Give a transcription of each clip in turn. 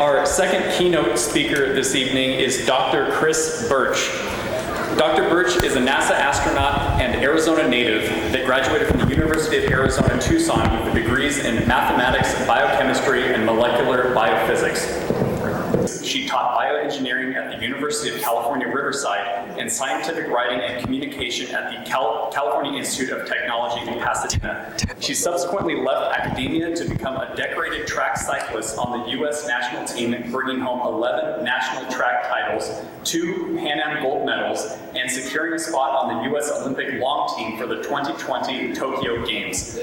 our second keynote speaker this evening is Dr. Chris Birch. Dr. Birch is a NASA astronaut and Arizona native that graduated from the University of Arizona, Tucson with degrees in mathematics, biochemistry, and molecular biophysics. She taught bioengineering at the University of California, Riverside, and scientific writing and communication at the California Institute of Technology in Pasadena. She subsequently left academia to become a decorated track cyclist on the U.S. national team, bringing home 11 national track titles, 2 Pan Am gold medals, and securing a spot on the U.S. Olympic long team for the 2020 Tokyo Games.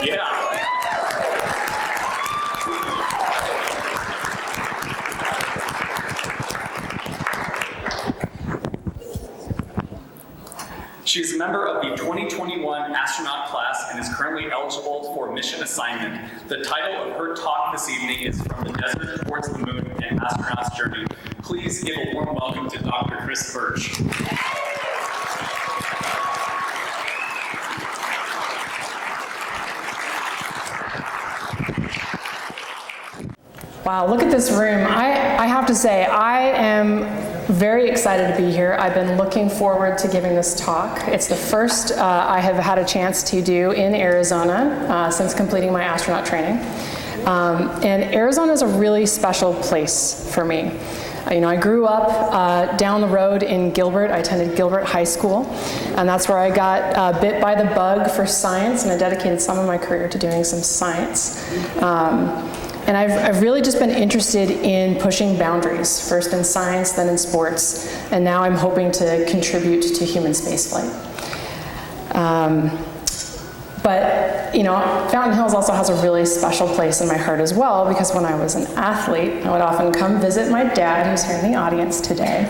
Yeah. She is a member of the 2021 Astronaut Class and is currently eligible for mission assignment. The title of her talk this evening is From the Desert Towards the Moon, an Astronaut's Journey. Please give a warm welcome to Dr. Chris Birch. Wow, look at this room. I have to say, I am very excited to be here. I've been looking forward to giving this talk. It's the first I have had a chance to do in Arizona since completing my astronaut training. And Arizona is a really special place for me. I grew up down the road in Gilbert. I attended Gilbert High School, and that's where I got bit by the bug for science, and I dedicated some of my career to doing some science. And I've really just been interested in pushing boundaries, first in science, then in sports, and now I'm hoping to contribute to human spaceflight. But Fountain Hills also has a really special place in my heart as well, because when I was an athlete, I would often come visit my dad, who's here in the audience today,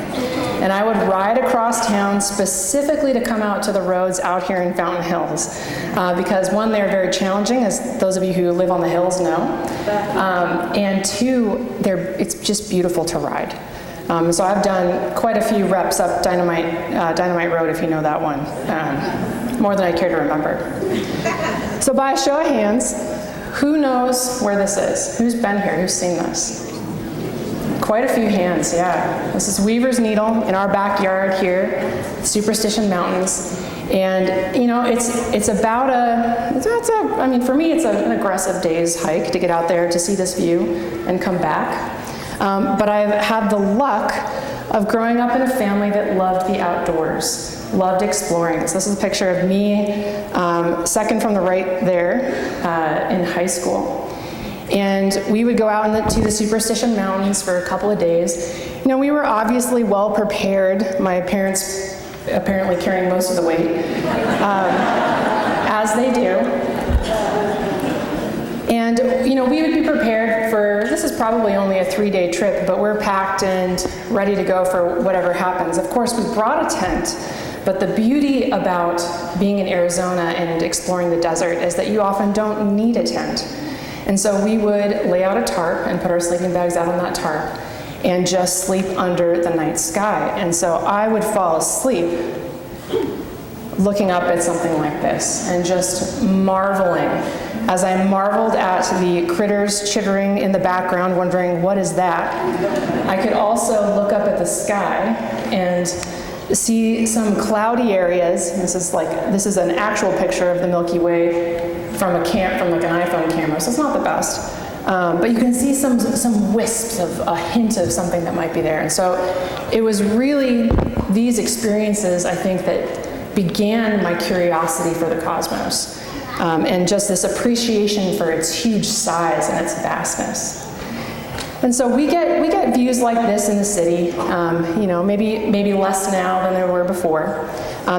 and I would ride across town specifically to come out to the roads out here in Fountain Hills, because one, they're very challenging, as those of you who live on the hills know, and two, it's just beautiful to ride. So I've done quite a few reps up Dynamite Road, if you know that one. More than I care to remember. So by a show of hands, who knows where this is? Who's been here? Who's seen this? Quite a few hands, yeah. This is Weaver's Needle in our backyard here, Superstition Mountains. And it's about for me it's an aggressive day's hike to get out there to see this view and come back. But I've had the luck of growing up in a family that loved the outdoors, loved exploring. So this is a picture of me, second from the right there, in high school. And we would go out to the Superstition Mountains for a couple of days. We were obviously well prepared, my parents apparently carrying most of the weight, as they do. And we would be prepared for, this is probably only a 3-day trip, but we're packed and ready to go for whatever happens. Of course, we brought a tent, but the beauty about being in Arizona and exploring the desert is that you often don't need a tent. And so we would lay out a tarp and put our sleeping bags out on that tarp and just sleep under the night sky. And so I would fall asleep looking up at something like this and just marveling. As I marveled at the critters chittering in the background, wondering, what is that? I could also look up at the sky and see some cloudy areas. This is an actual picture of the Milky Way from like an iPhone camera, so it's not the best. But you can see some wisps of a hint of something that might be there. And so it was really these experiences, I think, that began my curiosity for the cosmos. And just this appreciation for its huge size and its vastness. And so we get views like this in the city, maybe less now than there were before.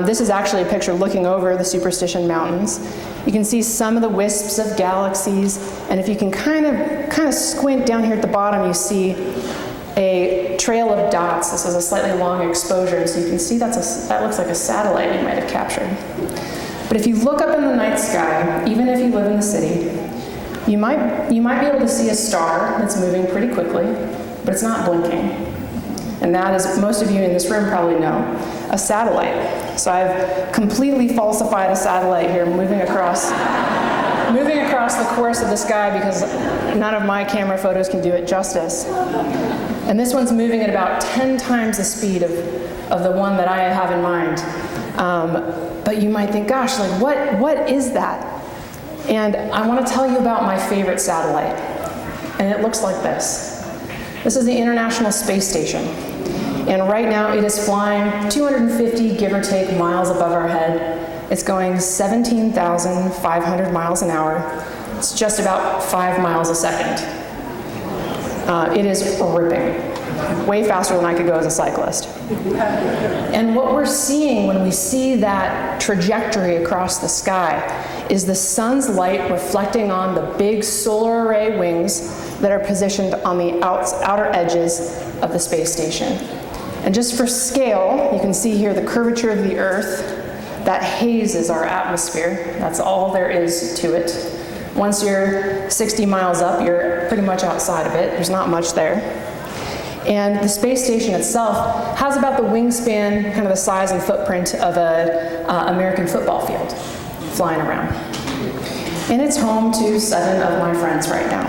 This is actually a picture looking over the Superstition Mountains. You can see some of the wisps of galaxies, and if you can kind of squint down here at the bottom, you see a trail of dots. This is a slightly long exposure, so you can see that looks like a satellite you might have captured. But if you look up in the night sky, even if you live in the city, you might be able to see a star that's moving pretty quickly, but it's not blinking. And that, as most of you in this room probably know, a satellite. So I've completely falsified a satellite here, moving across across the course of the sky because none of my camera photos can do it justice. And this one's moving at about 10 times the speed of the one that I have in mind. But you might think, gosh, like what is that? And I want to tell you about my favorite satellite. And it looks like this. This is the International Space Station. And right now it is flying 250, give or take, miles above our head. It's going 17,500 miles an hour. It's just about 5 miles a second. It is ripping. Way faster than I could go as a cyclist. And what we're seeing when we see that trajectory across the sky is the sun's light reflecting on the big solar array wings that are positioned on the outer edges of the space station. And just for scale, you can see here the curvature of the Earth. That haze is our atmosphere. That's all there is to it. Once you're 60 miles up, you're pretty much outside of it. There's not much there. And the space station itself has about the wingspan, kind of the size and footprint of an American football field flying around. And it's home to 7 of my friends right now.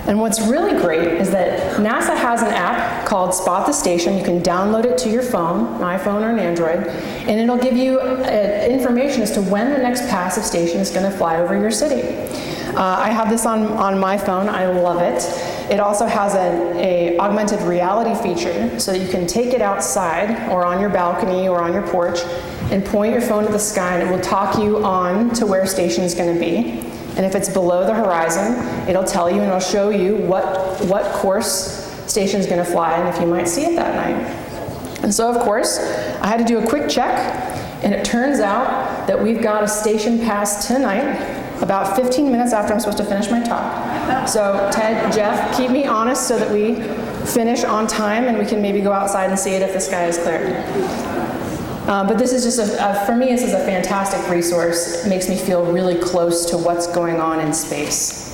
And what's really great is that NASA has an app called Spot the Station. You can download it to your phone, an iPhone or an Android, and it'll give you information as to when the next passive station is going to fly over your city. I have this on my phone. I love it. It also has an augmented reality feature, so that you can take it outside or on your balcony or on your porch and point your phone to the sky, and it will talk you on to where station is going to be. And if it's below the horizon, it'll tell you and it'll show you what course station is going to fly and if you might see it that night. And so, of course, I had to do a quick check, and it turns out that we've got a station pass tonight, about 15 minutes after I'm supposed to finish my talk. So Ted, Jeff, keep me honest so that we finish on time and we can maybe go outside and see it if the sky is clear. But this is just, for me, this is a fantastic resource. It makes me feel really close to what's going on in space.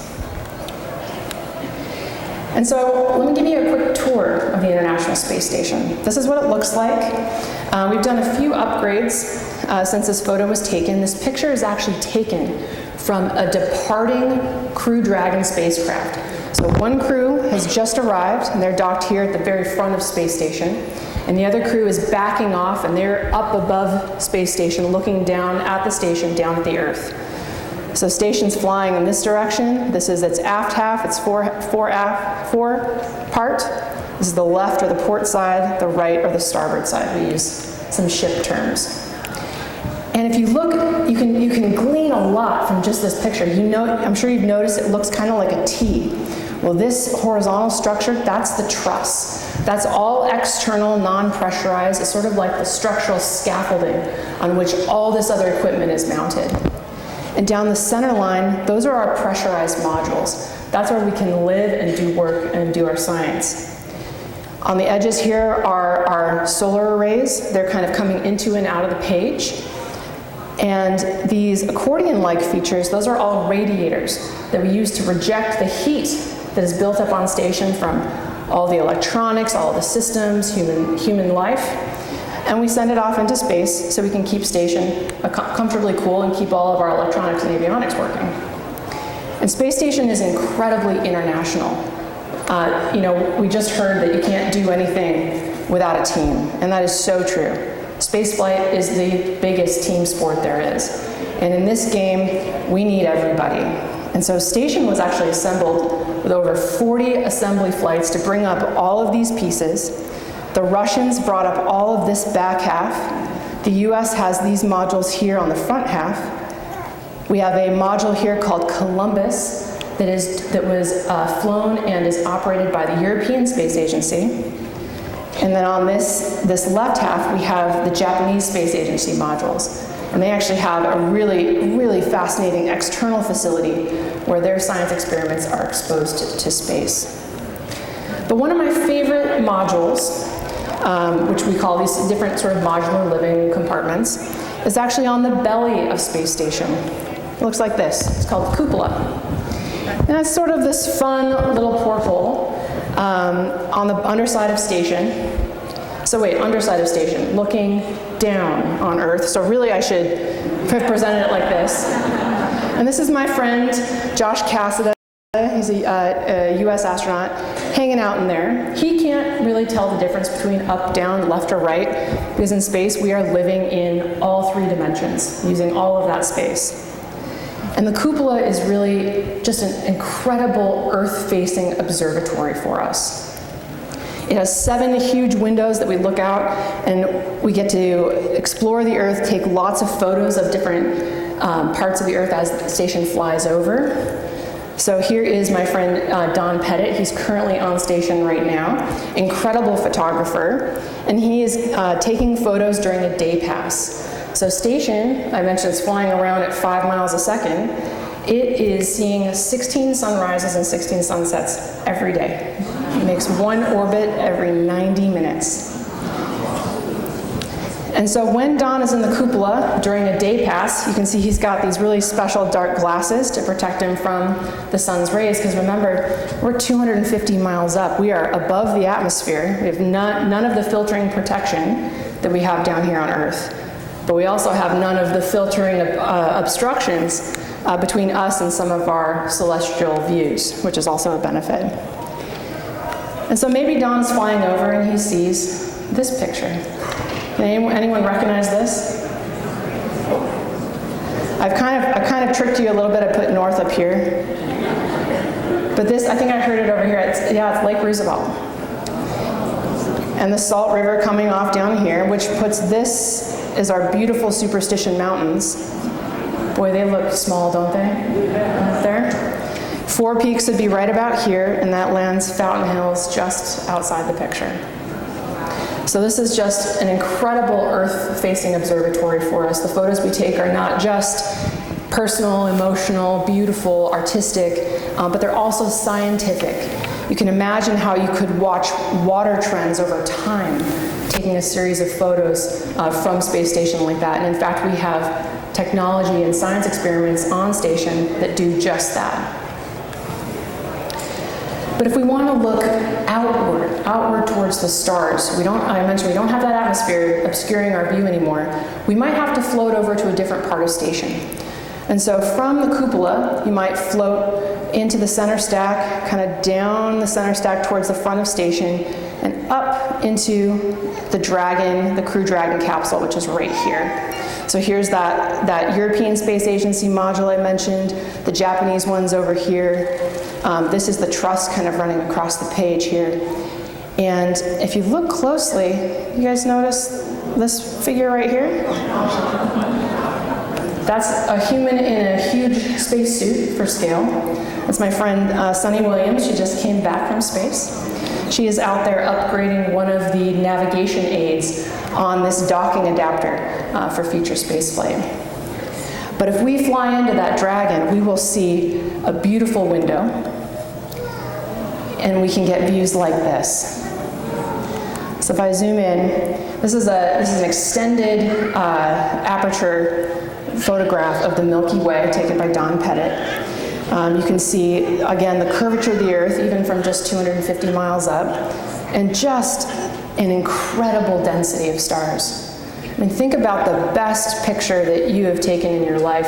And so let me give you a quick tour of the International Space Station. This is what it looks like. We've done a few upgrades since this photo was taken. This picture is actually taken from a departing Crew Dragon spacecraft. So one crew has just arrived, and they're docked here at the very front of Space Station. And the other crew is backing off, and they're up above Space Station, looking down at the station, down at the Earth. So station's flying in this direction. This is its aft half, its fore part. This is the left or the port side, the right or the starboard side. We use some ship terms. And if you look, you can glean a lot from just this picture. I'm sure you've noticed it looks kind of like a T. Well, this horizontal structure, that's the truss. That's all external, non-pressurized. It's sort of like the structural scaffolding on which all this other equipment is mounted. And down the center line, those are our pressurized modules. That's where we can live and do work and do our science. On the edges here are our solar arrays. They're kind of coming into and out of the page. And these accordion-like features, those are all radiators that we use to reject the heat that is built up on station from all the electronics, all the systems, human life. And we send it off into space so we can keep station comfortably cool and keep all of our electronics and avionics working. And Space Station is incredibly international. We just heard that you can't do anything without a team, and that is so true. Spaceflight is the biggest team sport there is. And in this game, we need everybody. And so Station was actually assembled with over 40 assembly flights to bring up all of these pieces. The Russians brought up all of this back half. The US has these modules here on the front half. We have a module here called Columbus that was flown and is operated by the European Space Agency. And then on this left half, we have the Japanese Space Agency modules. And they actually have a really, really fascinating external facility where their science experiments are exposed to space. But one of my favorite modules, which we call these different sort of modular living compartments, is actually on the belly of Space Station. It looks like this. It's called the cupola. And that's sort of this fun little porthole on the underside of station. So wait, underside of station, looking down on Earth. So really I should have presented it like this. And this is my friend, Josh Cassada. He's a US astronaut hanging out in there. He can't really tell the difference between up, down, left, or right, because in space we are living in all three dimensions, using all of that space. And the cupola is really just an incredible Earth-facing observatory for us. It has 7 huge windows that we look out, and we get to explore the Earth, take lots of photos of different parts of the Earth as the station flies over. So here is my friend Don Pettit. He's currently on station right now. Incredible photographer. And he is taking photos during a day pass. So station, I mentioned, is flying around at 5 miles a second. It is seeing 16 sunrises and 16 sunsets every day. It makes one orbit every 90 minutes. And so when Don is in the cupola during a day pass, you can see he's got these really special dark glasses to protect him from the sun's rays, because remember, we're 250 miles up. We are above the atmosphere. We have none of the filtering protection that we have down here on Earth. But we also have none of the filtering obstructions between us and some of our celestial views, which is also a benefit. And so maybe Don's flying over and he sees this picture. Anyone recognize this? I kind of tricked you a little bit. I put north up here. But this, I think I heard it over here. It's Lake Roosevelt. And the Salt River coming off down here, which puts this as our beautiful Superstition Mountains. Boy, they look small, don't they? Up there. Four Peaks would be right about here, and that lands Fountain Hills just outside the picture. So this is just an incredible Earth-facing observatory for us. The photos we take are not just personal, emotional, beautiful, artistic, but they're also scientific. You can imagine how you could watch water trends over time, taking a series of photos from space station like that. And in fact, we have technology and science experiments on station that do just that. But if we want to look outward towards the stars, I mentioned we don't have that atmosphere obscuring our view anymore. We might have to float over to a different part of station. And so from the cupola, you might float into the center stack, kind of down the center stack towards the front of station, and up into the Dragon, the Crew Dragon capsule, which is right here. So here's that European Space Agency module I mentioned, the Japanese one's over here. This is the truss kind of running across the page here. And if you look closely, you guys notice this figure right here? That's a human in a huge spacesuit for scale. That's my friend Sunny Williams. She just came back from space. She is out there upgrading one of the navigation aids on this docking adapter for future spaceflight. But if we fly into that Dragon, we will see a beautiful window, and we can get views like this. So if I zoom in, this is an extended aperture photograph of the Milky Way taken by Don Pettit. You can see, again, the curvature of the Earth, even from just 250 miles up, and just an incredible density of stars. I mean, think about the best picture that you have taken in your life,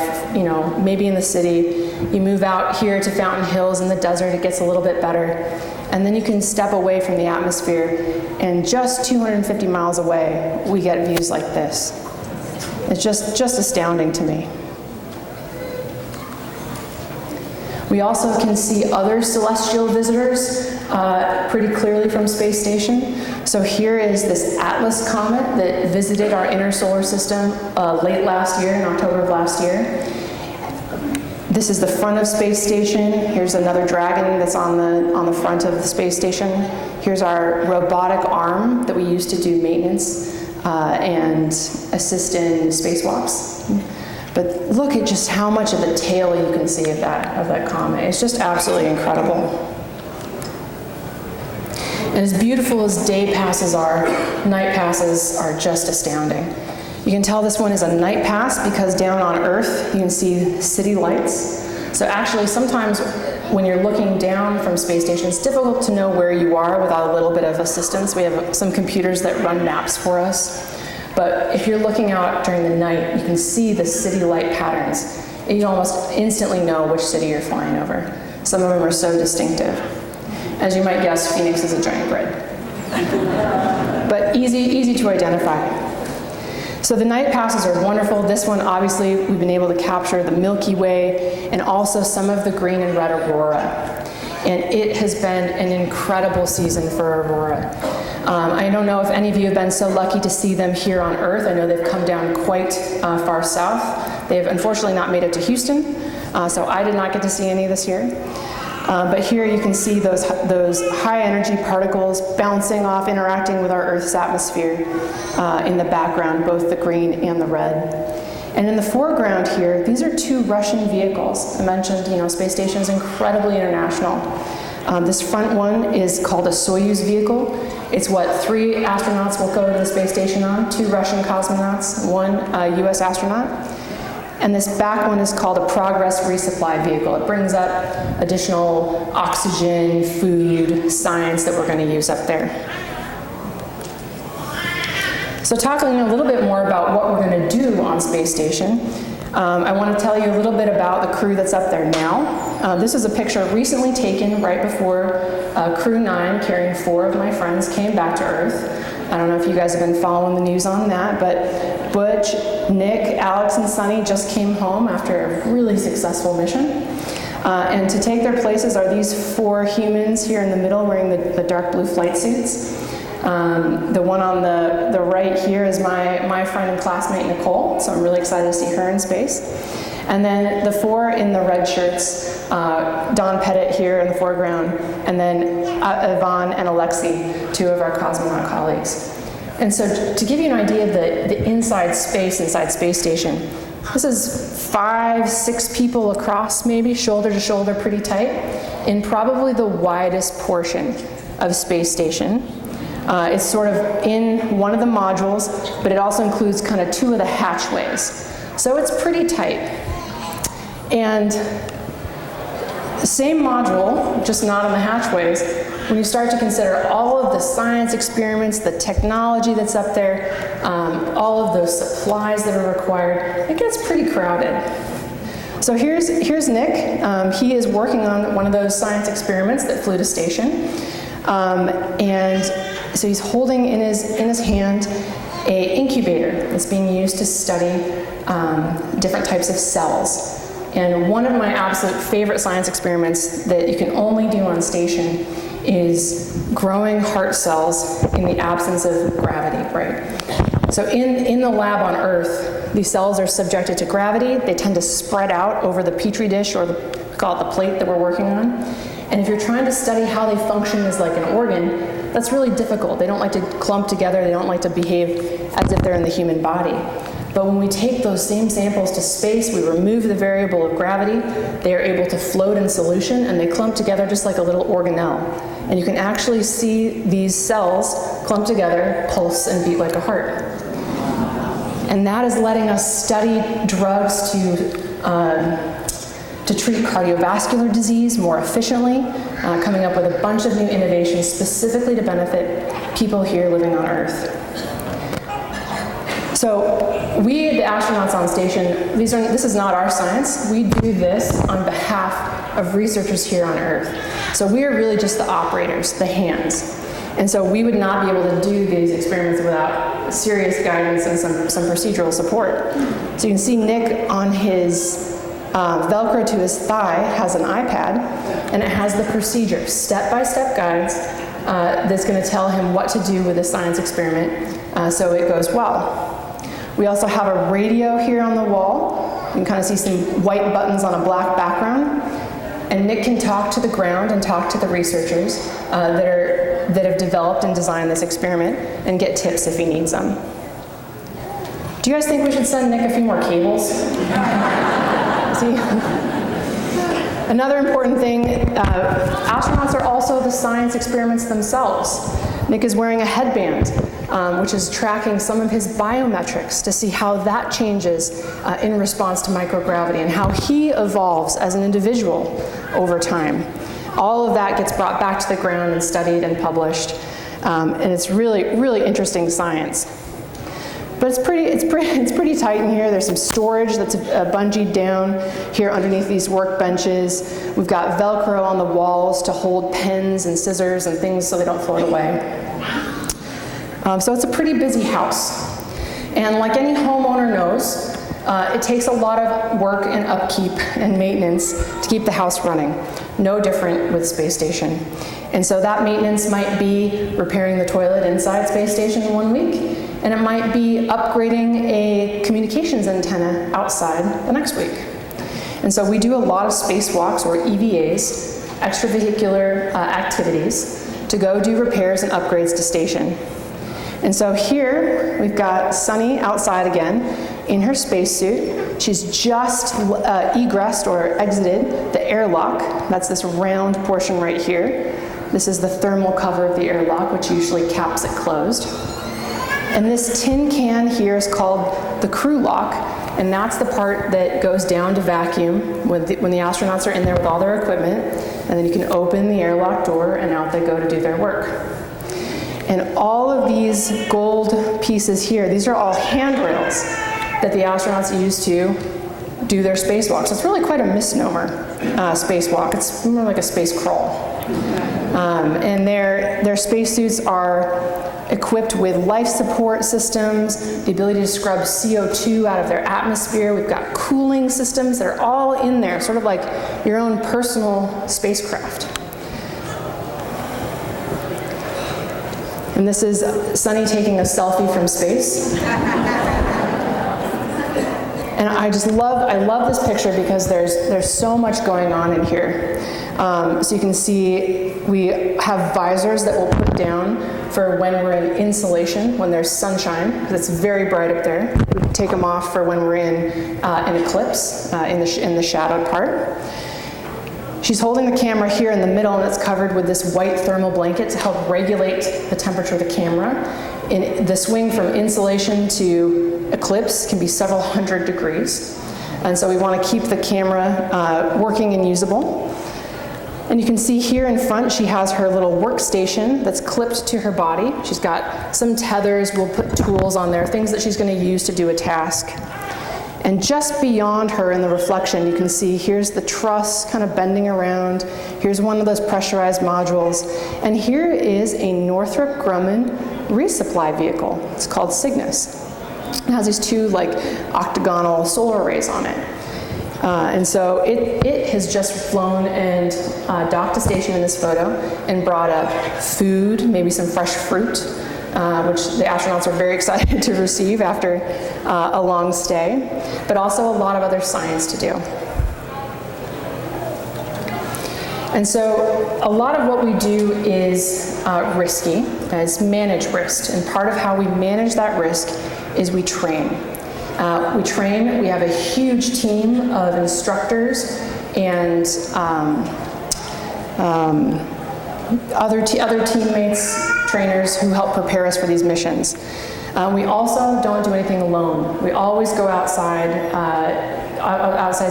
maybe in the city. You move out here to Fountain Hills in the desert, it gets a little bit better. And then you can step away from the atmosphere, and just 250 miles away, we get views like this. It's just astounding to me. We also can see other celestial visitors pretty clearly from space station. So here is this Atlas comet that visited our inner solar system late last year, in October of last year. This is the front of space station. Here's another Dragon that's on the front of the space station. Here's our robotic arm that we use to do maintenance and assist in spacewalks. But look at just how much of the tail you can see of that comet. It's just absolutely incredible. And as beautiful as day passes are, night passes are just astounding. You can tell this one is a night pass because down on Earth you can see city lights. So actually sometimes when you're looking down from space station, it's difficult to know where you are without a little bit of assistance. We have some computers that run maps for us. But if you're looking out during the night, you can see the city light patterns. you almost instantly know which city you're flying over. Some of them are so distinctive. As you might guess, Phoenix is a giant grid. But easy to identify. So the night passes are wonderful. This one, obviously, we've been able to capture the Milky Way and also some of the green and red aurora. And it has been an incredible season for aurora. I don't know if any of you have been so lucky to see them here on Earth. I know they've come down quite far south. They've unfortunately not made it to Houston, so I did not get to see any this year. But here you can see those high energy particles bouncing off, interacting with our Earth's atmosphere in the background, both the green and the red. And in the foreground here, these are two Russian vehicles. I mentioned, space station is incredibly international. This front one is called a Soyuz vehicle. It's what 3 astronauts will go to the space station on, 2 Russian cosmonauts, 1 US astronaut. And this back one is called a Progress resupply vehicle. It brings up additional oxygen, food, science that we're going to use up there. So talking a little bit more about what we're going to do on space station, I want to tell you a little bit about the crew that's up there now. This is a picture recently taken right before Crew 9, carrying 4 of my friends, came back to Earth. I don't know if you guys have been following the news on that, but Butch, Nick, Alex, and Sunny just came home after a really successful mission. And to take their places are these 4 humans here in the middle wearing the dark blue flight suits. The one on the right here is my friend and classmate Nicole, so I'm really excited to see her in space. And then the 4 in the red shirts, Don Pettit here in the foreground, and then Yvonne and Alexei, 2 of our cosmonaut colleagues. And so to give you an idea of the inside space station, this is 5, 6 people across, maybe shoulder to shoulder, pretty tight, in probably the widest portion of space station. It's sort of in one of the modules, but it also includes kind of 2 of the hatchways. So it's pretty tight. And the same module, just not on the hatchways, when you start to consider all of the science experiments, the technology that's up there, all of those supplies that are required, it gets pretty crowded. So here's Nick. He is working on one of those science experiments that flew to station. And so he's holding in his hand an incubator that's being used to study different types of cells. And one of my absolute favorite science experiments that you can only do on station is growing heart cells in the absence of gravity, right? So in the lab on Earth, these cells are subjected to gravity. They tend to spread out over the petri dish, or call it the plate that we're working on. And if you're trying to study how they function as like an organ, that's really difficult. They don't like to clump together. They don't like to behave as if they're in the human body. But when we take those same samples to space, we remove the variable of gravity, they are able to float in solution, and they clump together just like a little organelle. And you can actually see these cells clump together, pulse, and beat like a heart. And that is letting us study drugs to treat cardiovascular disease more efficiently, coming up with a bunch of new innovations specifically to benefit people here living on Earth. So we, the astronauts on station, this is not our science. We do this on behalf of researchers here on Earth. So we are really just the operators, the hands. And so we would not be able to do these experiments without serious guidance and some procedural support. So you can see Nick on his Velcro to his thigh has an iPad, and it has the procedure, step-by-step guides that's going to tell him what to do with the science experiment so it goes well. We also have a radio here on the wall. You can kind of see some white buttons on a black background. And Nick can talk to the ground and talk to the researchers that have developed and designed this experiment and get tips if he needs them. Do you guys think we should send Nick a few more cables? See? Another important thing, astronauts are also the science experiments themselves. Nick is wearing a headband, which is tracking some of his biometrics to see how that changes in response to microgravity and how he evolves as an individual over time. All of that gets brought back to the ground and studied and published, and it's really, really interesting science. But it's pretty tight in here. There's some storage that's bungeed down here underneath these workbenches. We've got Velcro on the walls to hold pens and scissors and things so they don't float away. So it's a pretty busy house. And like any homeowner knows, it takes a lot of work and upkeep and maintenance to keep the house running. No different with Space Station. And so that maintenance might be repairing the toilet inside Space Station in 1 week, and it might be upgrading a communications antenna outside the next week. And so we do a lot of spacewalks, or EVAs, extravehicular activities, to go do repairs and upgrades to station. And so here we've got Sunny outside again in her spacesuit. She's just egressed or exited the airlock. That's this round portion right here. This is the thermal cover of the airlock, which usually caps it closed. And this tin can here is called the crew lock, and that's the part that goes down to vacuum when the astronauts are in there with all their equipment, and then you can open the airlock door and out they go to do their work. And all of these gold pieces here, these are all handrails that the astronauts use to do their spacewalks. It's really quite a misnomer, spacewalk. It's more like a space crawl. And their spacesuits are equipped with life support systems, the ability to scrub CO2 out of their atmosphere. We've got cooling systems that are all in there, sort of like your own personal spacecraft. And this is Sunny taking a selfie from space. And I love this picture because there's so much going on in here. So you can see we have visors that we'll put down for when we're in insolation, when there's sunshine, because it's very bright up there. We take them off for when we're in an eclipse, in the shadowed part. She's holding the camera here in the middle, and it's covered with this white thermal blanket to help regulate the temperature of the camera. In the swing from insolation to eclipse can be several hundred degrees. And so we want to keep the camera working and usable. And you can see here in front, she has her little workstation that's clipped to her body. She's got some tethers, we'll put tools on there, things that she's going to use to do a task. And just beyond her in the reflection, you can see here's the truss kind of bending around. Here's one of those pressurized modules. And here is a Northrop Grumman resupply vehicle. It's called Cygnus. It has these two like octagonal solar arrays on it. And so it has just flown and docked a station in this photo and brought up food, maybe some fresh fruit, which the astronauts are very excited to receive after a long stay, but also a lot of other science to do. And so a lot of what we do is risky, is manage risk. And part of how we manage that risk is we train. We have a huge team of instructors and other teammates, trainers who help prepare us for these missions. We also don't do anything alone. We always go outside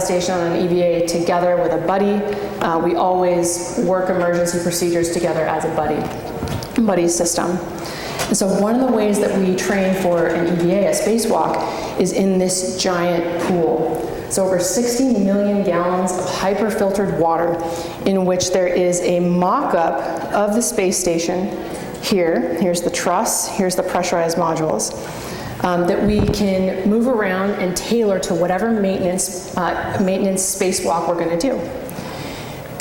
station on an EVA together with a buddy. We always work emergency procedures together as a buddy system. And so one of the ways that we train for an EVA, a spacewalk, is in this giant pool. So over 60 million gallons of hyper-filtered water in which there is a mock-up of the space station here. Here's the truss, here's the pressurized modules, that we can move around and tailor to whatever maintenance spacewalk we're going to do.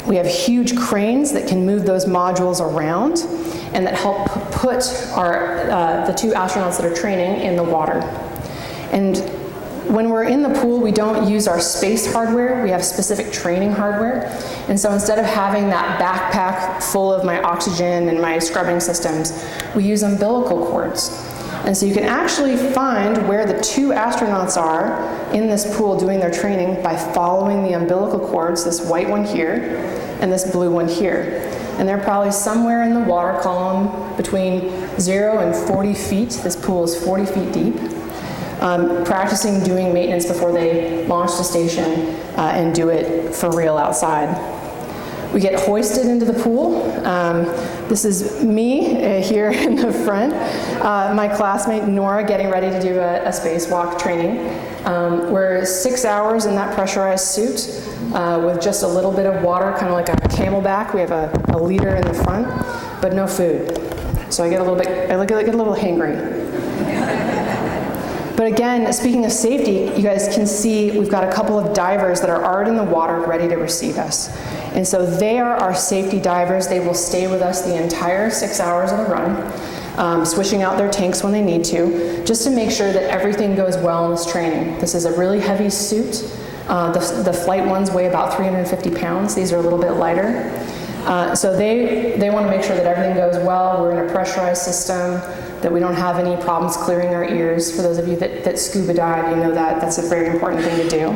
We have huge cranes that can move those modules around and that help put the two astronauts that are training in the water. And when we're in the pool, we don't use our space hardware, we have specific training hardware. And so instead of having that backpack full of my oxygen and my scrubbing systems, we use umbilical cords. And so you can actually find where the two astronauts are in this pool doing their training by following the umbilical cords, this white one here and this blue one here. And they're probably somewhere in the water column between 0 and 40 feet. This pool is 40 feet deep. Practicing doing maintenance before they launch the station and do it for real outside. We get hoisted into the pool This is me here in the front, my classmate Nora getting ready to do a spacewalk training. We're 6 hours in that pressurized suit with just a little bit of water, kind of like a camelback. We have a liter in the front, but no food. So I get a little hangry. But again, speaking of safety, you guys can see we've got a couple of divers that are already in the water ready to receive us. And so they are our safety divers. They will stay with us the entire 6 hours of the run, switching out their tanks when they need to, just to make sure that everything goes well in this training. This is a really heavy suit. The flight ones weigh about 350 pounds. These are a little bit lighter. So they want to make sure that everything goes well. We're in a pressurized system, that we don't have any problems clearing our ears. For those of you that scuba dive, you know that that's a very important thing to do.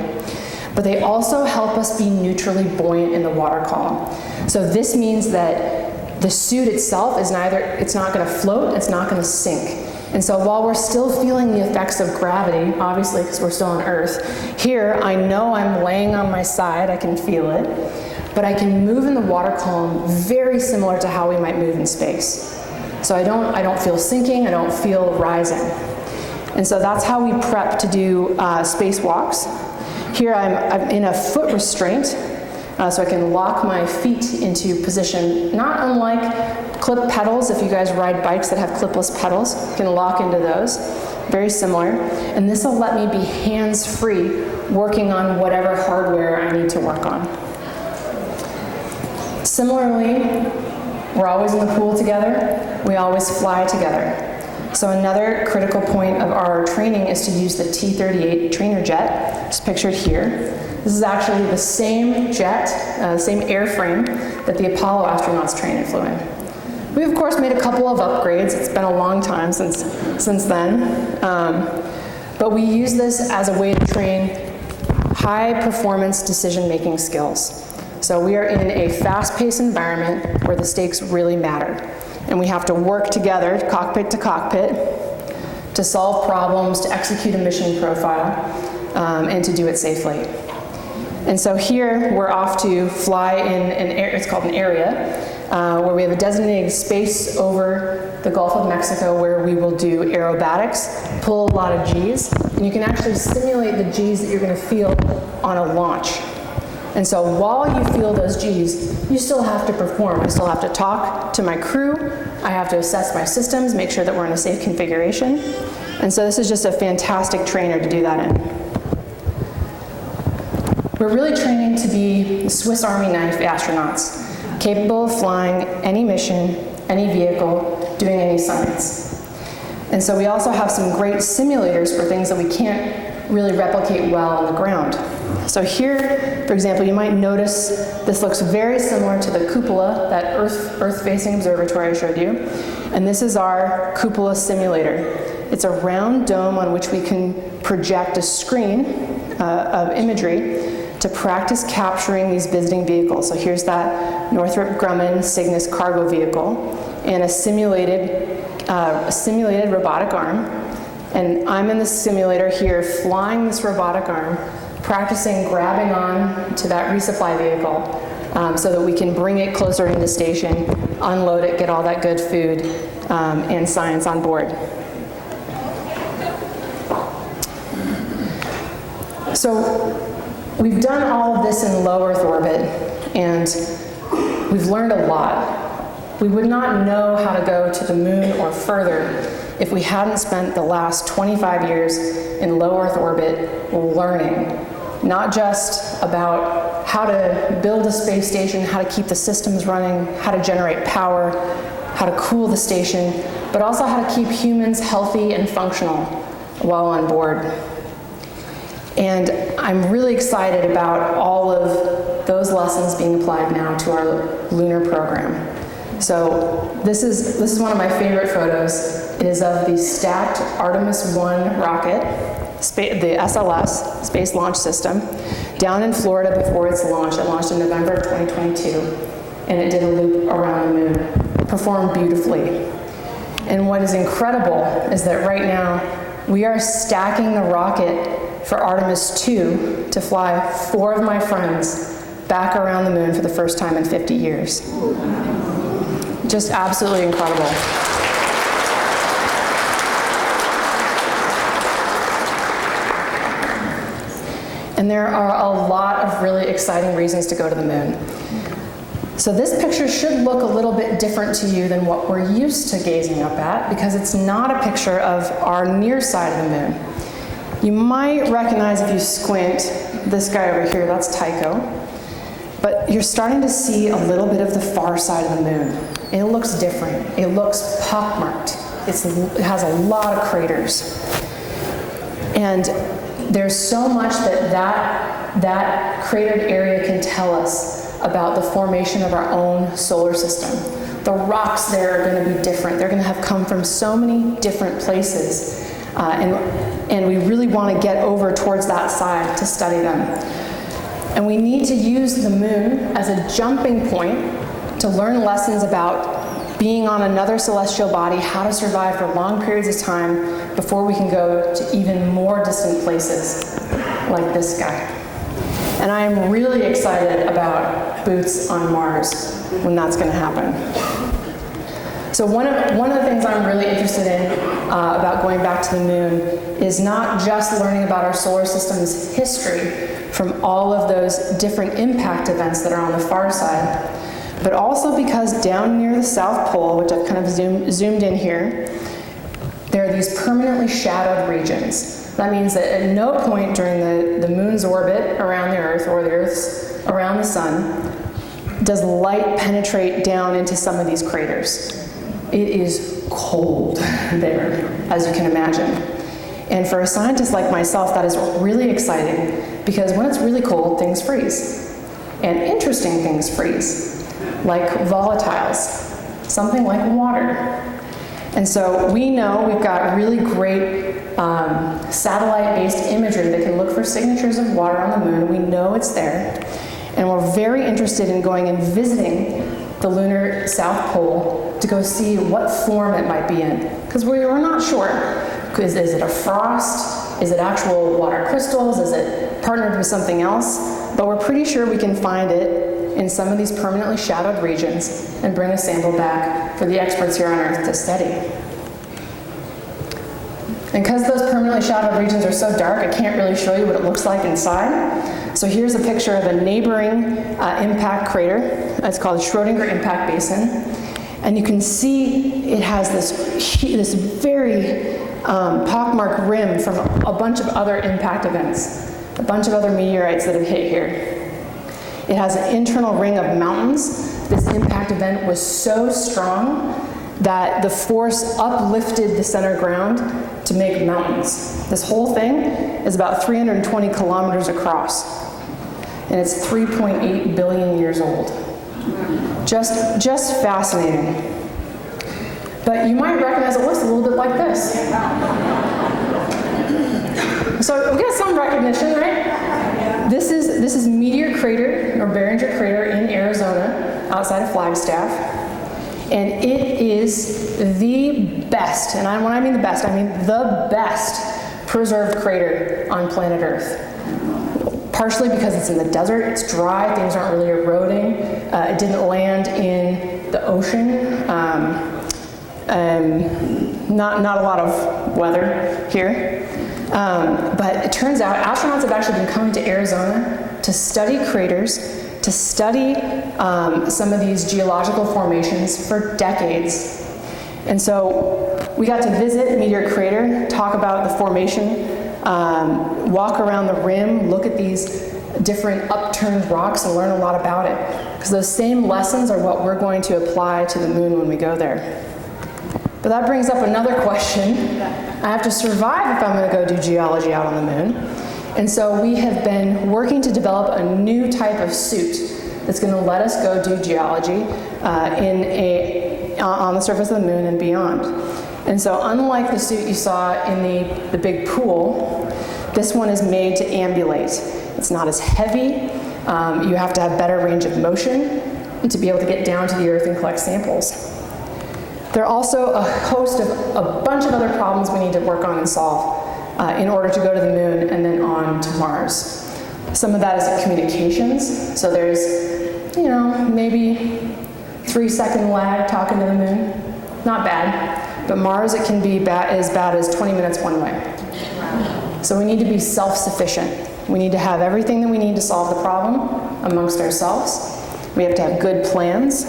But they also help us be neutrally buoyant in the water column. So this means that the suit itself is it's not going to float, it's not going to sink. And so while we're still feeling the effects of gravity, obviously because we're still on Earth, here I know I'm laying on my side, I can feel it, but I can move in the water column very similar to how we might move in space. So I don't feel sinking, I don't feel rising. And so that's how we prep to do spacewalks. Here I'm in a foot restraint, so I can lock my feet into position, not unlike clip pedals. If you guys ride bikes that have clipless pedals, you can lock into those. Very similar. And this will let me be hands-free working on whatever hardware I need to work on. Similarly, we're always in the pool together. We always fly together. So another critical point of our training is to use the T-38 trainer jet, just pictured here. This is actually the same jet, same airframe that the Apollo astronauts trained and flew in. We of course made a couple of upgrades. It's been a long time since then. But we use this as a way to train high performance decision-making skills. So we are in a fast-paced environment where the stakes really matter. And we have to work together, cockpit to cockpit, to solve problems, to execute a mission profile, and to do it safely. And so here we're off to fly in it's called an area, where we have a designated space over the Gulf of Mexico where we will do aerobatics, pull a lot of G's, and you can actually simulate the G's that you're going to feel on a launch. And so while you feel those G's, you still have to perform. I still have to talk to my crew. I have to assess my systems, make sure that we're in a safe configuration. And so this is just a fantastic trainer to do that in. We're really training to be Swiss Army knife astronauts, capable of flying any mission, any vehicle, doing any science. And so we also have some great simulators for things that we can't really replicate well on the ground. So here, for example, you might notice this looks very similar to the cupola, that Earth-facing observatory I showed you. And this is our cupola simulator. It's a round dome on which we can project a screen of imagery to practice capturing these visiting vehicles. So here's that Northrop Grumman Cygnus cargo vehicle and a simulated robotic arm. And I'm in the simulator here flying this robotic arm, practicing grabbing on to that resupply vehicle so that we can bring it closer into the station, unload it, get all that good food and science on board. So we've done all of this in low Earth orbit, and we've learned a lot. We would not know how to go to the moon or further if we hadn't spent the last 25 years in low Earth orbit learning, not just about how to build a space station, how to keep the systems running, how to generate power, how to cool the station, but also how to keep humans healthy and functional while on board. And I'm really excited about all of those lessons being applied now to our lunar program. So this is one of my favorite photos. It is of the stacked Artemis 1 rocket, the SLS, Space Launch System, down in Florida before its launch. It launched in November of 2022, and it did a loop around the moon. It performed beautifully. And what is incredible is that right now we are stacking the rocket for Artemis 2 to fly 4 of my friends back around the moon for the first time in 50 years. Just absolutely incredible. And there are a lot of really exciting reasons to go to the moon. So this picture should look a little bit different to you than what we're used to gazing up at, because it's not a picture of our near side of the moon. You might recognize, if you squint, this guy over here, that's Tycho. But you're starting to see a little bit of the far side of the moon. It looks different. It looks pockmarked. It has a lot of craters. And there's so much that cratered area can tell us about the formation of our own solar system. The rocks there are going to be different. They're going to have come from so many different places. And we really want to get over towards that side to study them. And we need to use the moon as a jumping point to learn lessons about being on another celestial body, how to survive for long periods of time before we can go to even more distant places like this guy. And I am really excited about boots on Mars when that's going to happen. So one of the things I'm really interested in about going back to the moon is not just learning about our solar system's history from all of those different impact events that are on the far side, but also because down near the South Pole, which I've kind of zoomed in here, there are these permanently shadowed regions. That means that at no point during the moon's orbit around the Earth, or the Earth's around the sun, does light penetrate down into some of these craters. It is cold there, as you can imagine. And for a scientist like myself, that is really exciting, because when it's really cold, things freeze. And interesting things freeze, like volatiles, something like water. And so we know we've got really great satellite-based imagery that can look for signatures of water on the moon. We know it's there. And we're very interested in going and visiting the lunar South Pole to go see what form it might be in. Because we're not sure. Is it a frost? Is it actual water crystals? Is it partnered with something else? But we're pretty sure we can find it in some of these permanently shadowed regions and bring a sample back for the experts here on Earth to study. And because those permanently shadowed regions are so dark, I can't really show you what it looks like inside. So here's a picture of a neighboring impact crater. It's called Schrödinger Impact Basin. And you can see it has this very pockmarked rim from a bunch of other impact events, a bunch of other meteorites that have hit here. It has an internal ring of mountains. This impact event was so strong that the force uplifted the center ground to make mountains. This whole thing is about 320 kilometers across, and it's 3.8 billion years old. Just fascinating. But you might recognize it looks a little bit like this. So we got some recognition, right? This is Meteor Crater, or Barringer Crater in Arizona, outside of Flagstaff. And it is the best, and when I mean the best, I mean the best preserved crater on planet Earth. Partially because it's in the desert, it's dry, things aren't really eroding. It didn't land in the ocean. Not a lot of weather here. But it turns out astronauts have actually been coming to Arizona to study craters, to study some of these geological formations for decades. And so we got to visit Meteor Crater, talk about the formation, walk around the rim, look at these different upturned rocks and learn a lot about it. Because those same lessons are what we're going to apply to the moon when we go there. But that brings up another question. I have to survive if I'm going to go do geology out on the moon. And so we have been working to develop a new type of suit that's going to let us go do geology on the surface of the moon and beyond. And so unlike the suit you saw in the big pool, this one is made to ambulate. It's not as heavy. You have to have better range of motion to be able to get down to the Earth and collect samples. There are also a host of a bunch of other problems we need to work on and solve in order to go to the moon and then on to Mars. Some of that is communications. So there's, maybe 3-second lag talking to the moon. Not bad. But Mars, it can be as bad as 20 minutes one way. So we need to be self-sufficient. We need to have everything that we need to solve the problem amongst ourselves. We have to have good plans.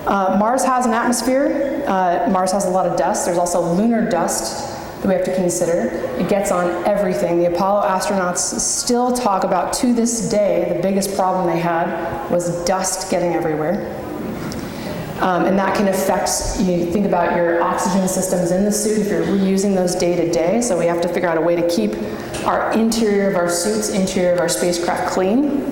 Mars has an atmosphere. Mars has a lot of dust. There's also lunar dust that we have to consider. It gets on everything. The Apollo astronauts still talk about, to this day, the biggest problem they had was dust getting everywhere. And that can affect, you think about your oxygen systems in the suit if you're reusing those day to day. So we have to figure out a way to keep our interior of our suits, interior of our spacecraft clean.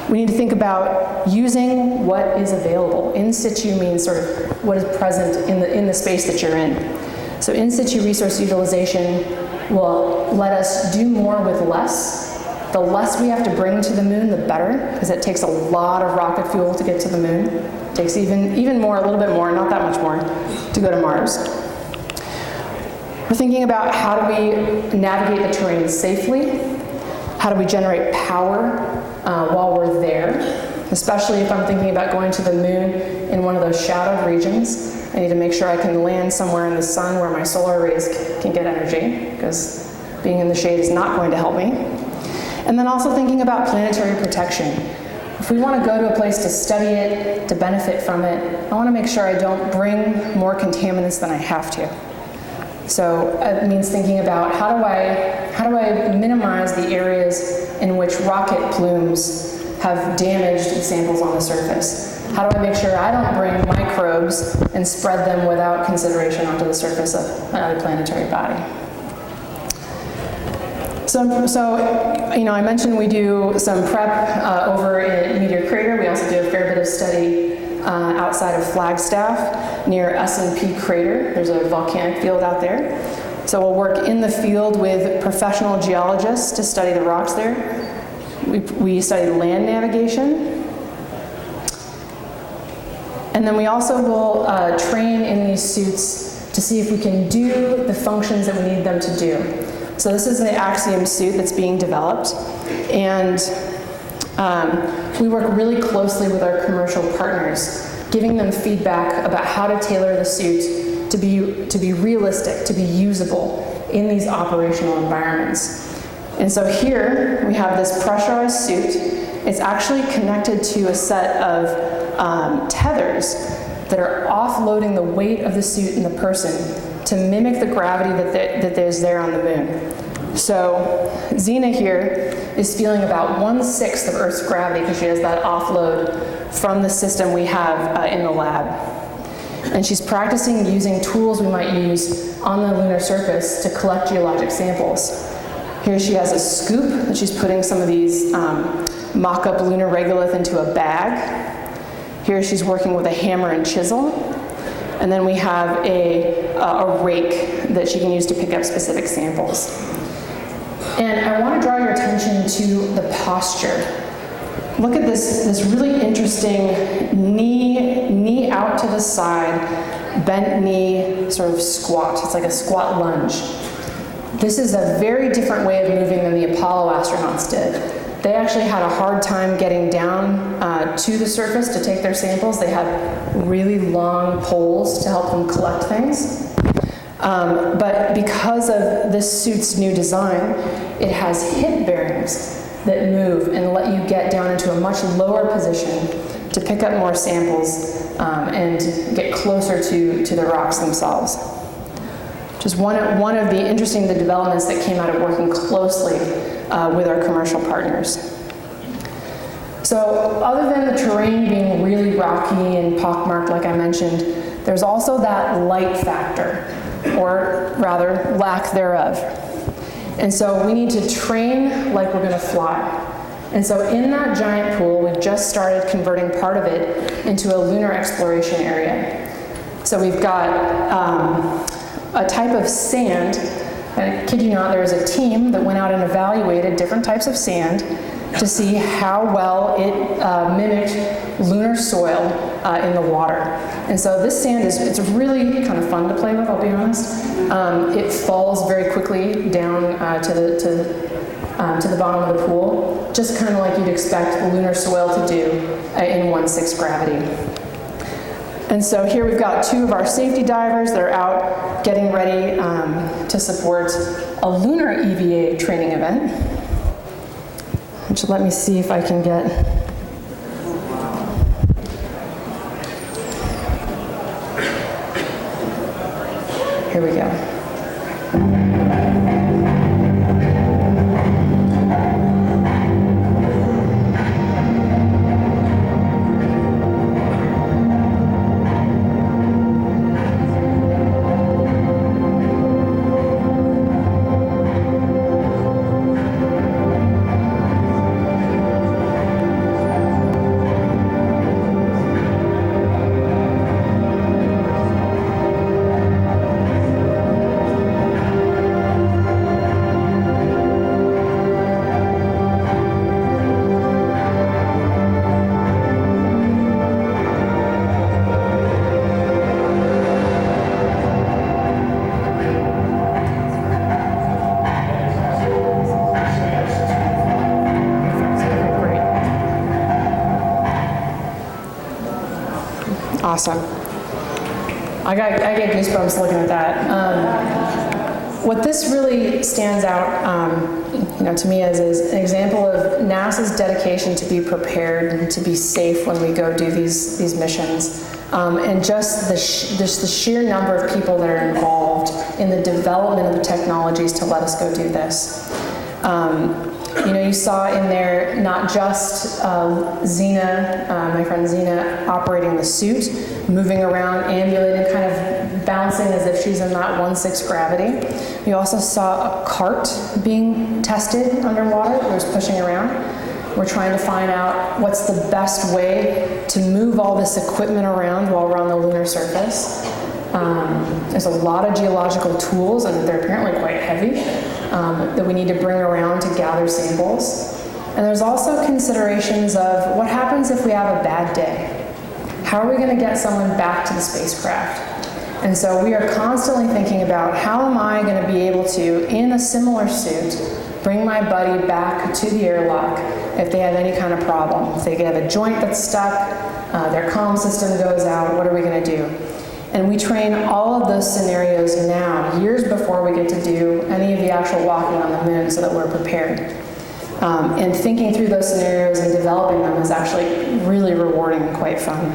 We need to think about using what is available. In situ means sort of what is present in the space that you're in. So in situ resource utilization will let us do more with less. The less we have to bring to the moon, the better, because it takes a lot of rocket fuel to get to the moon. It takes even more, a little bit more, not that much more, to go to Mars. We're thinking about how do we navigate the terrain safely? How do we generate power while we're there? Especially if I'm thinking about going to the moon in one of those shadowed regions. I need to make sure I can land somewhere in the sun where my solar rays can get energy, because being in the shade is not going to help me. And then also thinking about planetary protection. If we want to go to a place to study it, to benefit from it, I want to make sure I don't bring more contaminants than I have to. So it means thinking about how do I minimize the areas in which rocket plumes have damaged samples on the surface? How do I make sure I don't bring microbes and spread them without consideration onto the surface of another planetary body? So I mentioned we do some prep over in Meteor Crater. We also do a fair bit of study outside of Flagstaff near S&P Crater. There's a volcanic field out there. So we'll work in the field with professional geologists to study the rocks there. We study land navigation. And then we also will train in these suits to see if we can do the functions that we need them to do. So this is the Axiom suit that's being developed, and we work really closely with our commercial partners, giving them feedback about how to tailor the suit to be realistic, to be usable in these operational environments. And so here we have this pressurized suit. It's actually connected to a set of tethers that are offloading the weight of the suit and the person to mimic the gravity that there's there on the moon. So Xena here is feeling about 1/6 of Earth's gravity because she has that offload from the system we have in the lab. And she's practicing using tools we might use on the lunar surface to collect geologic samples. Here she has a scoop that she's putting some of these mock-up lunar regolith into a bag. Here she's working with a hammer and chisel. And then we have a rake that she can use to pick up specific samples. And I want to draw your attention to the posture. Look at this really interesting knee out to the side, bent knee sort of squat. It's like a squat lunge. This is a very different way of moving than the Apollo astronauts did. They actually had a hard time getting down to the surface to take their samples. They had really long poles to help them collect things. But because of this suit's new design, it has hip bearings that move and let you get down into a much lower position to pick up more samples and get closer to the rocks themselves. Just one of the interesting developments that came out of working closely with our commercial partners. So other than the terrain being really rocky and pockmarked, like I mentioned, there's also that light factor, or rather lack thereof. And so we need to train like we're going to fly. And so in that giant pool, we've just started converting part of it into a lunar exploration area. So we've got a type of sand. I kid you not, there was a team that went out and evaluated different types of sand to see how well it mimicked lunar soil in the water. And so this sand it's really kind of fun to play with, I'll be honest. It falls very quickly down to the bottom of the pool, just kind of like you'd expect lunar soil to do in 1/6 gravity. And so here we've got two of our safety divers that are out getting ready to support a lunar EVA training event. Which, let me see if I can get. Here we go. Awesome. I get goosebumps looking at that. What this really stands out, to me is an example of NASA's dedication to be prepared and to be safe when we go do these missions, and just the sheer number of people that are involved in the development of the technologies to let us go do this. You saw in there not just Xena, my friend Xena, operating the suit, moving around, ambulating, kind of bouncing as if she's in that 1/6 gravity. You also saw a cart being tested underwater that was pushing around. We're trying to find out what's the best way to move all this equipment around while we're on the lunar surface. There's a lot of geological tools, and they're apparently quite heavy, that we need to bring around to gather samples. And there's also considerations of what happens if we have a bad day? How are we going to get someone back to the spacecraft? And so we are constantly thinking about, how am I going to be able to, in a similar suit, bring my buddy back to the airlock if they have any kind of problem? If they have a joint that's stuck, their comm system goes out, what are we going to do? And we train all of those scenarios now, years before we get to do any of the actual walking on the moon, so that we're prepared. And thinking through those scenarios and developing them is actually really rewarding and quite fun.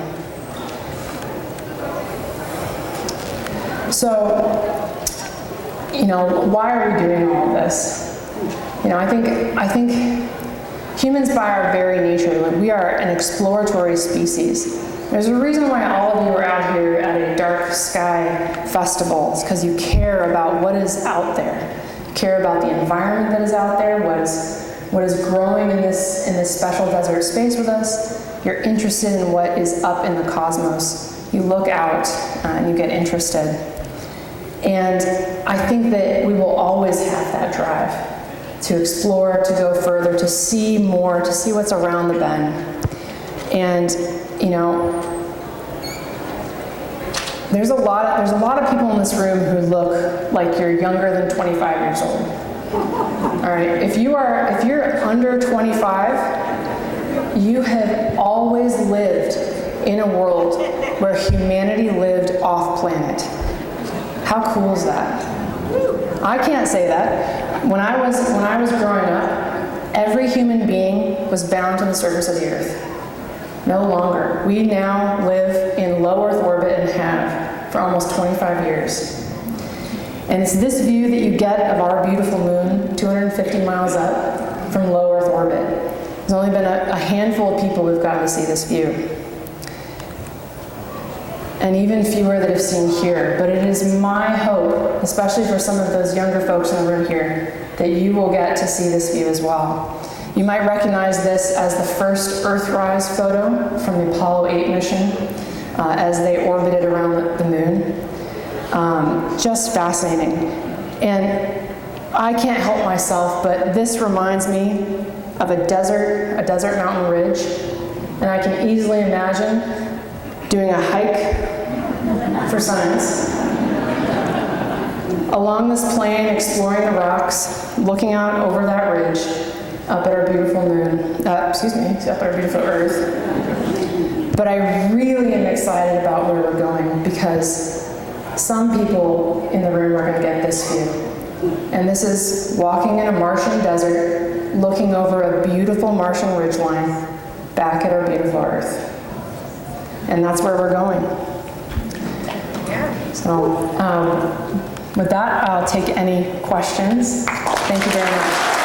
So, why are we doing all of this? I think humans, by our very nature, we are an exploratory species. There's a reason why all of you are out here at a dark sky festival. It's because you care about what is out there. You care about the environment that is out there, what is growing in this special desert space with us. You're interested in what is up in the cosmos. You look out and you get interested. And I think that we will always have that drive to explore, to go further, to see more, to see what's around the bend. And there's a lot of people in this room who look like you're younger than 25 years old. All right, if you're under 25, you have always lived in a world where humanity lived off planet. How cool is that? I can't say that. When I was growing up, every human being was bound to the surface of the Earth. No longer. We now live in low Earth orbit and have for almost 25 years. And it's this view that you get of our beautiful moon, 250 miles up from low Earth orbit. There's only been a handful of people who've gotten to see this view. And even fewer that have seen here. But it is my hope, especially for some of those younger folks in the room here, that you will get to see this view as well. You might recognize this as the first Earthrise photo from the Apollo 8 mission as they orbited around the moon. Just fascinating. And I can't help myself, but this reminds me of a desert mountain ridge. And I can easily imagine doing a hike for science along this plain, exploring the rocks, looking out over that ridge, up at our beautiful moon, up at our beautiful Earth. But I really am excited about where we're going because some people in the room are going to get this view. And this is walking in a Martian desert, looking over a beautiful Martian ridgeline back at our beautiful Earth. And that's where we're going. So with that, I'll take any questions. Thank you very much.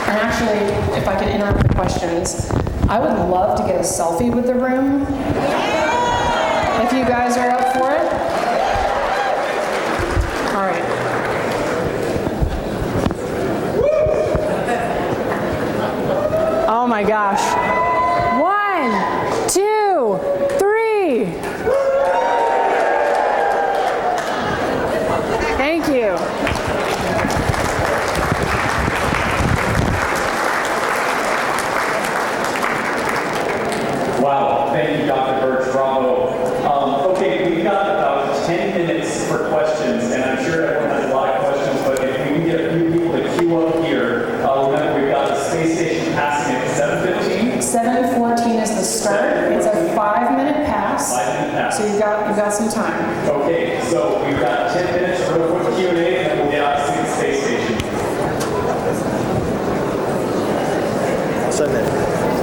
And actually, if I could interrupt the questions, I would love to get a selfie with the room. If you guys are up for it. All right. Oh my gosh. 1, 2, 3. Thank you. Wow, thank you, Dr. Birch. Bravo. Okay, we've got about 10 minutes for questions, and I'm sure everyone has a lot of questions, but if we can get a few people to queue up here, remember we've got the space station passing at 7:15. 7:14 is the start. It's a 5-minute pass. 5-minute pass. So you've got some time. Okay, so we've got 10 minutes for a quick Q&A, and then we'll get out to see the space station.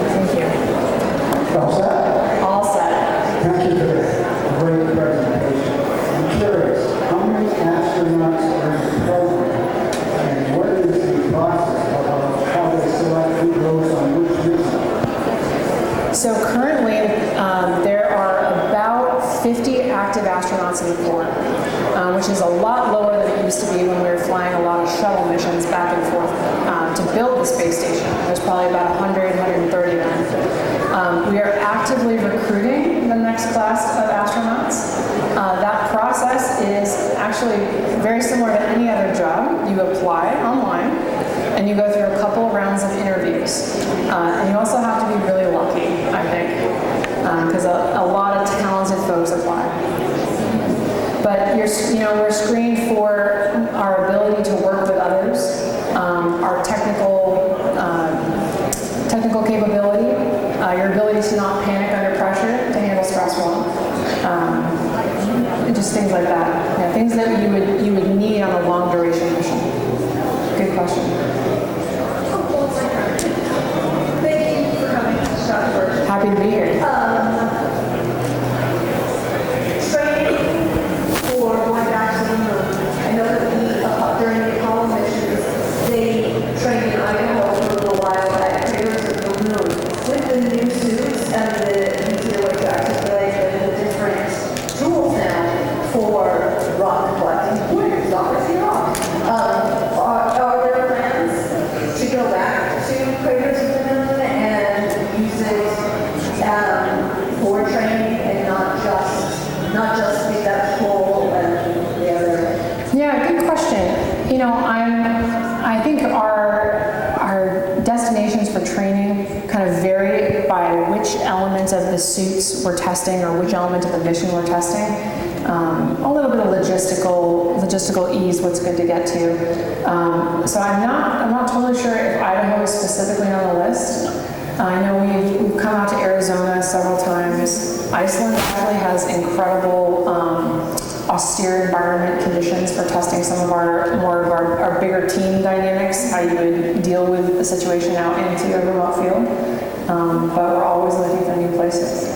Thank you. All set? All set. Thank you for that great presentation. I'm curious, how many astronauts are in the program? And what is the process of how they select who goes on which mission? So currently, there are about 50 active astronauts in the Corps, which is a lot lower than it used to be when we were flying a lot of shuttle missions back and forth to build the space station. There's probably about 100, 130 then. We are actively recruiting the next class of astronauts. That process is actually very similar to any other job. You apply online, and you go through a couple of rounds of interviews. And you also have to be really lucky, I think, because a lot of talented folks apply. But we're screened for our ability to work with others, our technical capability, your ability to not panic under pressure, to handle stress well, just things like that. Yeah, things that you would need on a long duration mission. Good question. Thank you for coming, Dr. Birch. Happy to be here. Training for going back to the moon. I know that during the Apollo missions, they trained in Idaho for a little while at craters of the moon. With the new suits and the easier way to articulate and the different tools now for rock collecting, rock. Are there plans to go back to craters of the moon and use it for training and not just be that hole and the other? Yeah, good question. I think our destinations for training kind of vary by which element of the suits we're testing or which element of the mission we're testing. A little bit of logistical ease, what's good to get to. So I'm not totally sure if Idaho is specifically on the list. I know we've come out to Arizona several times. Iceland actually has incredible austere environment conditions for testing some of our bigger team dynamics, how you would deal with a situation out into a remote field. But we're always looking for new places.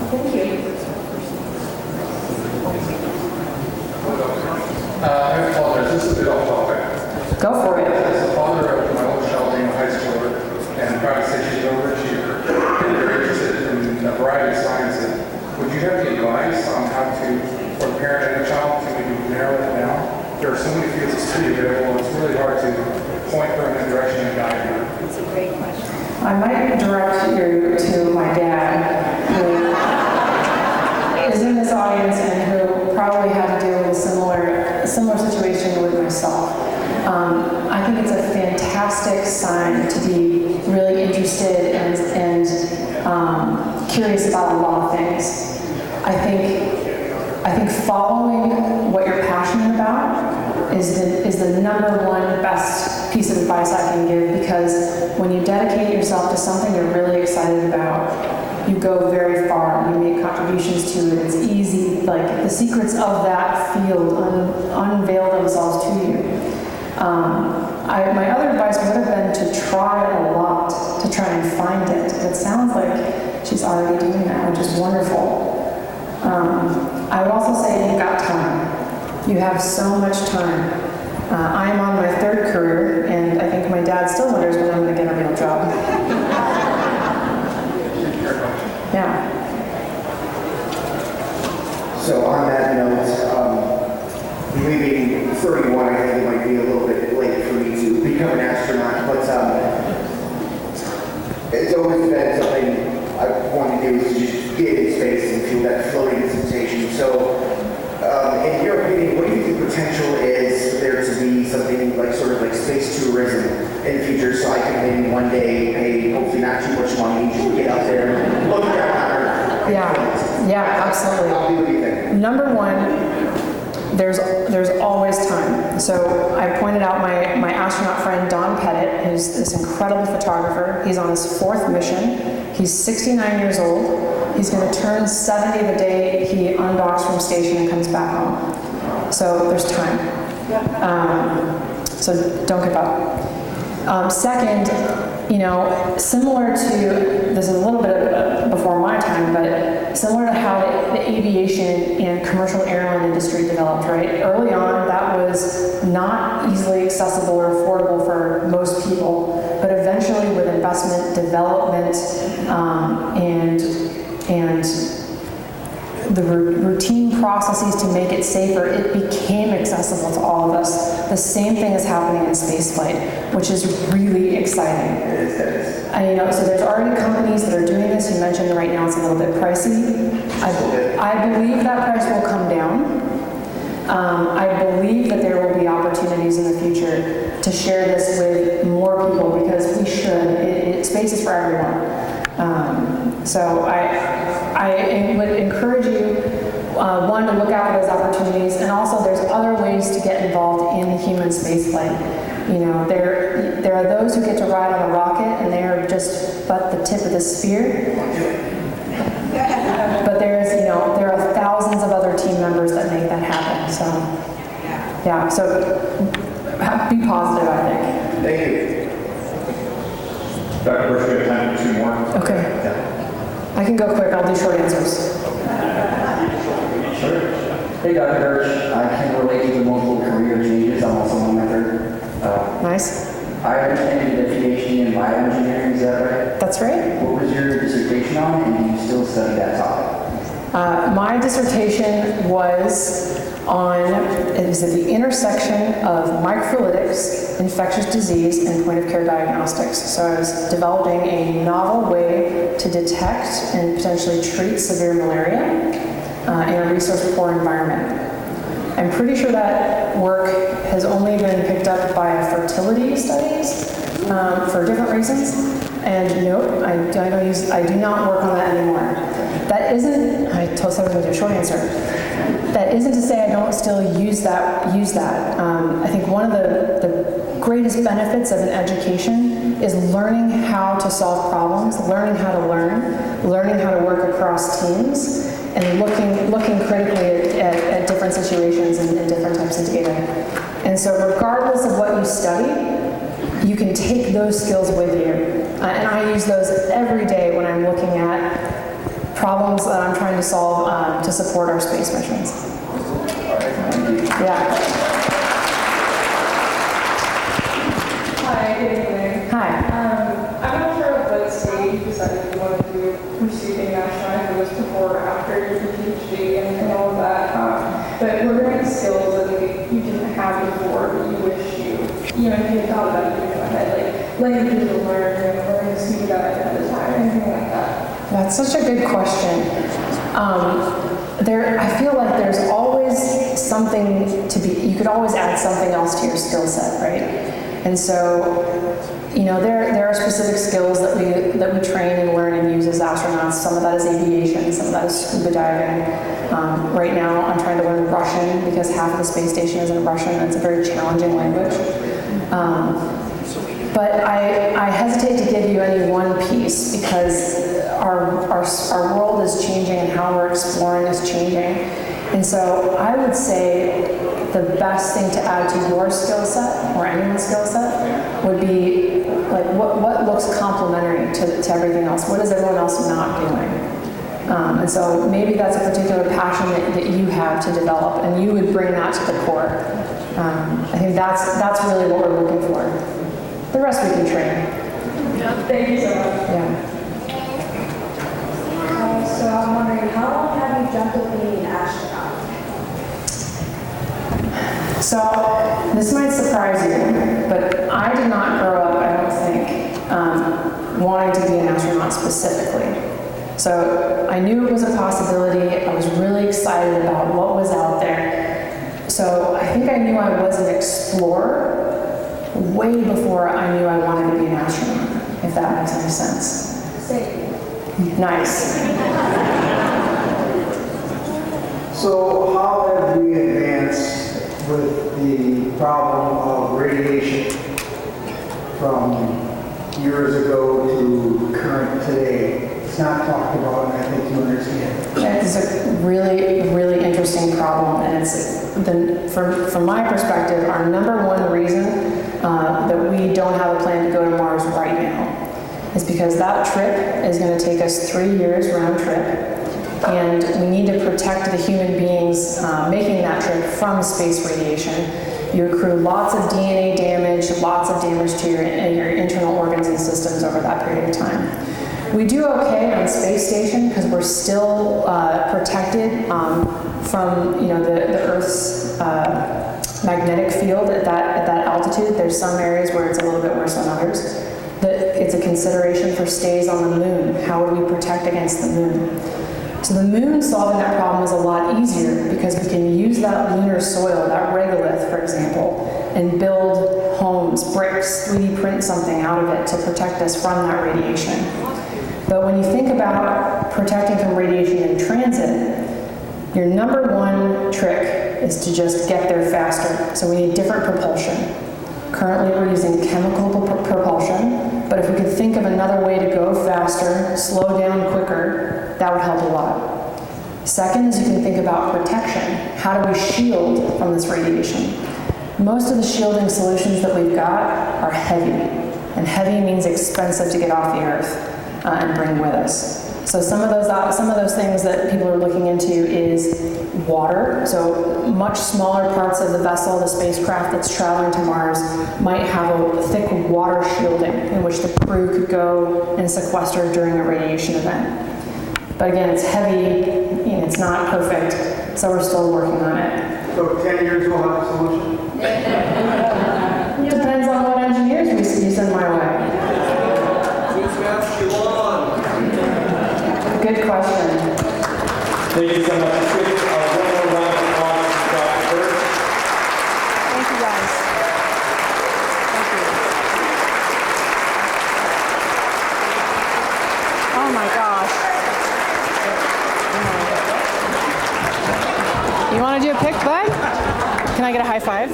Thank you. I apologize, this is a bit off topic. Go for it. As the father of my own child being a high schooler and proud to say she's overachiever and very interested in a variety of sciences, would you have any advice on how to, for a parent and a child, to maybe narrow that down? There are so many fields of study available, it's really hard to point her in that direction and guide her. That's a great question. I might direct you to my dad, who is in this audience and who probably had to deal with a similar situation with myself. I think it's a fantastic sign to be really interested and curious about a lot of things. I think I think following what you're passionate about is the number one best piece of advice I can give, because when you dedicate yourself to something you're really excited about, you go very far. You make contributions to it. It's easy. Like, the secrets of that field unveil themselves to you. My other advice would have been to try a lot, to try and find it. It sounds like she's already doing that, which is wonderful. I would also say you've got time. You have so much time. I'm on my third career, and I think my dad still wonders when I'm going to get a real job. Yeah. So on that note, me being 31, I think it might be a little bit late for me to become an astronaut, but it's always been something I wanted to do, is to just get in space and feel that floating sensation. So in your opinion, what do you think the potential is for there to be something like sort of like space tourism in the future, so I can maybe one day pay, hopefully not too much money, just get up there and look down on Earth? Yeah, absolutely. What do you think? Number one, there's always time. So I pointed out my astronaut friend Don Pettit, who's this incredible photographer. He's on his 4th mission. He's 69 years old. He's going to turn 70 the day he undocks from station and comes back home. So there's time. So don't give up. Second, similar to, this is a little bit before my time, but similar to how the aviation and commercial airline industry developed, right? Early on, that was not easily accessible or affordable for most people, but eventually with investment, development, and the routine processes to make it safer, it became accessible to all of us. The same thing is happening in spaceflight, which is really exciting. So there's already companies that are doing this. You mentioned right now it's a little bit pricey. I believe that price will come down. I believe that there will be opportunities in the future to share this with more people, because we should. Space is for everyone. So I would encourage you, one, to look out for those opportunities, and also there's other ways to get involved in human spaceflight. There are those who get to ride on a rocket, and they are just but the tip of the spear. But there are thousands of other team members that make that happen. So, yeah. So be positive, I think. Thank you. Dr. Birch, we have time for 2 more. Okay. I can go quick. I'll do short answers. Sure. Hey, Dr. Birch. I can relate to the multiple career changes. I'm also on my 3rd. Nice. I understand you did a PhD in bioengineering. Is that right? That's right. What was your dissertation on, and do you still study that topic? My dissertation was on the intersection of microfluidics, infectious disease, and point-of-care diagnostics. So I was developing a novel way to detect and potentially treat severe malaria in a resource-poor environment. I'm pretty sure that work has only been picked up by fertility studies for different reasons. And no, I do not work on that anymore. That isn't, I told someone to do a short answer. That isn't to say I don't still use that. I think one of the greatest benefits of an education is learning how to solve problems, learning how to learning how to work across teams, and looking critically at different situations and different types of data. And so regardless of what you study, you can take those skills with you. And I use those every day when I'm looking at problems that I'm trying to solve to support our space missions. Yeah. Hi, good evening. Hi. I'm not sure at what stage you decided you wanted to pursue being an astronaut, if it was before or after your PhD and all of that. But were there any skills that you didn't have before that you wish if you had thought about it in your head, like languages to learn, or learning to scuba dive at the time, anything like that? That's such a good question. I feel like there's always something to be, you could always add something else to your skill set, right? And so you know, there are specific skills that we train and learn and use as astronauts. Some of that is aviation, some of that is scuba diving. Right now, I'm trying to learn Russian because half of the space station is in Russian. It's a very challenging language. But I hesitate to give you any one piece because our world is changing and how we're exploring is changing. And so I would say the best thing to add to your skill set or anyone's skill set would be like what looks complementary to everything else? What is everyone else not doing? And so maybe that's a particular passion that you have to develop, and you would bring that to the core. I think that's really what we're looking for. The rest we can train. Yeah, thank you so much. Yeah. So I'm wondering, how long have you dreamt of being an astronaut? So this might surprise you, but I did not grow up, I don't think, wanting to be an astronaut specifically. So I knew it was a possibility. I was really excited about what was out there. So I think I knew I was an explorer way before I knew I wanted to be an astronaut, if that makes any sense. Same. Nice. So how have we advanced with the problem of radiation from years ago to current today? It's not talked about, and I think you understand. It's a really, really interesting problem, and it's from my perspective, our number one reason that we don't have a plan to go to Mars right now is because that trip is going to take us 3 years round trip, and we need to protect the human beings making that trip from space radiation. You accrue lots of DNA damage, lots of damage to your internal organs and systems over that period of time. We do okay on the space station because we're still protected from the Earth's magnetic field at that altitude. There's some areas where it's a little bit worse than others. It's a consideration for stays on the moon. How would we protect against the moon? So the moon solving that problem is a lot easier because we can use that lunar soil, that regolith, for example, and build homes, bricks, 3D print something out of it to protect us from that radiation. But when you think about protecting from radiation in transit, your number one trick is to just get there faster. So we need different propulsion. Currently we're using chemical propulsion, but if we could think of another way to go faster, slow down quicker, that would help a lot. Second is you can think about protection. How do we shield from this radiation? Most of the shielding solutions that we've got are heavy, and heavy means expensive to get off the Earth and bring with us. So some of those things that people are looking into is water. So much smaller parts of the vessel, the spacecraft that's traveling to Mars, might have a thick water shielding in which the crew could go and sequester during a radiation event. But again, it's heavy, and it's not perfect, so we're still working on it. So 10 years we'll have a solution? Depends on what engineers you send my way. Good question. Thank you so much. Let's give one more round of applause to Dr. Birch. Thank you, guys. Thank you. Oh my gosh. You want to do a pick, bud? Can I get a high five?